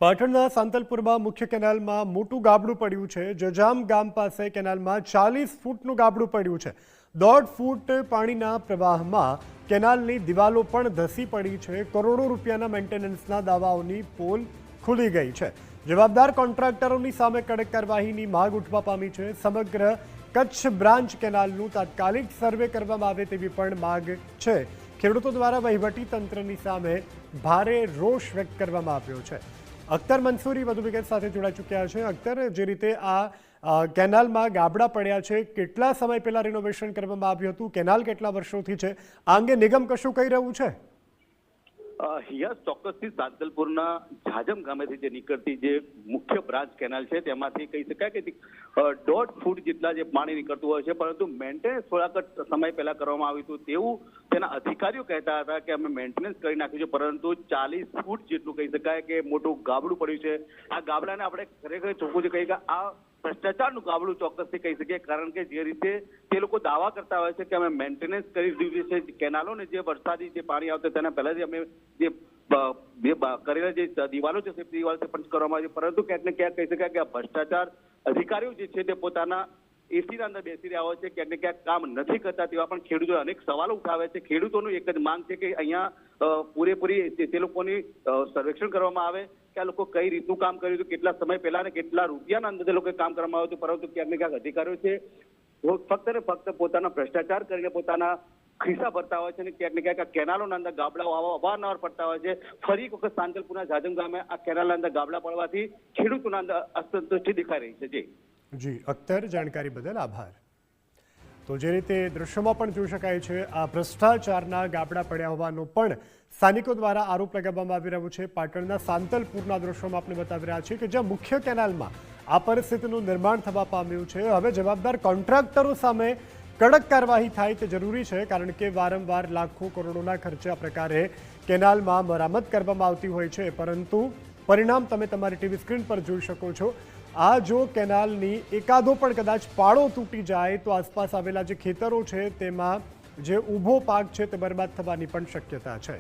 પાટણના સાંતલપુરમાં મુખ્ય કેનાલમાં મોટું ગાબડું પડ્યું છે। જજામ ગામ પાસે કેનાલમાં 40 ફૂટનું ગાબડું પડ્યું છે। 1.5 ફૂટ પાણીના પ્રવાહમાં કેનાલની દિવાલો પણ ધસી પડી છે। કરોડો રૂપિયાના મેન્ટેનન્સના દાવાઓની પોલ ખુલી ગઈ છે। જવાબદાર કોન્ટ્રાક્ટરોની સામે કડક કાર્યવાહીની માંગ ઉઠવા પામી છે। સમગ્ર કચ્છ બ્રાન્ચ કેનાલનું તાત્કાલિક સર્વે કરવામાં આવે તેવી પણ માંગ છે। ખેડૂતો દ્વારા વહીવટી તંત્રની સામે ભારે રોષ વ્યક્ત કરવામાં આવ્યો છે। અખ્તર મંસૂરી વધુ વિગત સાથે જોડાઈ ચૂક્યા છે। અખ્તર, જે રીતે આ કેનાલમાં ગાબડા પડ્યા છે, કેટલા સમય પહેલા રિનોવેશન કરવામાં આવ્યું હતું, કેનાલ કેટલા વર્ષોથી છે, આ અંગે નિગમ કશું કહી રહ્યું છે? યસ, ચોક્કસથી સાંતલપુરના જાજમ ગામેથી જે નીકળતી જે મુખ્ય બ્રાન્ચ કેનાલ છે તેમાંથી કહી શકાય કે 1.5 ફૂટ જેટલા જે પાણી નીકળતું હોય છે, પરંતુ મેન્ટેનન્સ થોડાક સમય પહેલા કરવામાં આવ્યું હતું તેવું તેના અધિકારીઓ કહેતા હતા કે અમે મેન્ટેનન્સ કરી નાખ્યું છે, પરંતુ 40 ફૂટ જેટલું કહી શકાય કે મોટું ગાબડું પડ્યું છે। આ ગાબડાને આપણે ખરેખર ચોખ્ખું છે કહી કે આ ભ્રષ્ટાચારનું ગાબડું ચોક્કસથી કહી શકીએ, કારણ કે જે રીતે તે લોકો દાવા કરતા હોય છે કે અમે મેન્ટેનન્સ કરી દીધું છે કેનાલોને, જે વરસાદી જે પાણી આવતું તેના પહેલાથી અમે જે કરેલા જે દિવાલો છે તે દિવાલ પણ કરવામાં આવી છે, પરંતુ ક્યાંક ને ક્યાંક કહી શકાય કે આ ભ્રષ્ટાચાર અધિકારીઓ જે છે તે પોતાના એસીના અંદર બેસી રહ્યા હોય છે, ક્યાંક ને ક્યાંક કામ નથી કરતા તેવા પણ ખેડૂતો અનેક સવાલો ઉઠાવે છે। ખેડૂતોનું એક જ માંગ છે કે અહીંયા પૂરેપૂરી તે લોકોની સર્વેક્ષણ કરવામાં આવે કે આ લોકો કઈ રીતનું કામ કર્યું હતું, કેટલા સમય પહેલા અને કેટલા રૂપિયાના અંદર તે લોકોએ કામ કરવામાં આવ્યું હતું, પરંતુ ક્યાંક ને ક્યાંક અધિકારીઓ છે ફક્ત ને ફક્ત પોતાના ભ્રષ્ટાચાર કરીને પોતાના ખિસ્સા ભરતા હોય છે અને ક્યાંક ને ક્યાંક આ કેનાલોના અંદર ગાબડાઓ અવારનવાર પડતા હોય છે। ફરી એક વખત સાંતલપુરના જાજમ ગામે આ કેનાલના અંદર ગાબડા પડવાથી ખેડૂતોના અંદર અસંતુષ્ટિ દેખાઈ રહી છે। જી અખ્તર, જાણકારી બદલ આભાર। તો જે રીતે દૃશ્યોમાં પણ જોઈ શકાય છે, આ ભ્રષ્ટાચારના ગાબડા પડ્યા હોવાનો પણ સ્થાનિકો દ્વારા આરોપ લગાવવામાં આવી રહ્યો છે। પાટણના સાંતલપુરના દૃશ્યોમાં આપણે બતાવી રહ્યા છીએ કે જ્યાં મુખ્ય કેનાલમાં આ પરિસ્થિતિનું નિર્માણ થવા પામ્યું છે। હવે જવાબદાર કોન્ટ્રાક્ટરો સામે કડક કાર્યવાહી થાય તે જરૂરી છે, કારણ કે વારંવાર લાખો કરોડોના ખર્ચે આ પ્રકારે કેનાલમાં મરામત કરવામાં આવતી હોય છે, પરંતુ પરિણામ તમે તમારી ટીવી સ્ક્રીન પર જોઈ શકો છો। આ જો કેનાલની એકાદો પણ કદાચ પાળો તૂટી જાય તો આસપાસ આવેલા જે ખેતરો છે તેમાં જે ઊભો પાક છે તે બરબાદ થવાની પણ શક્યતા છે।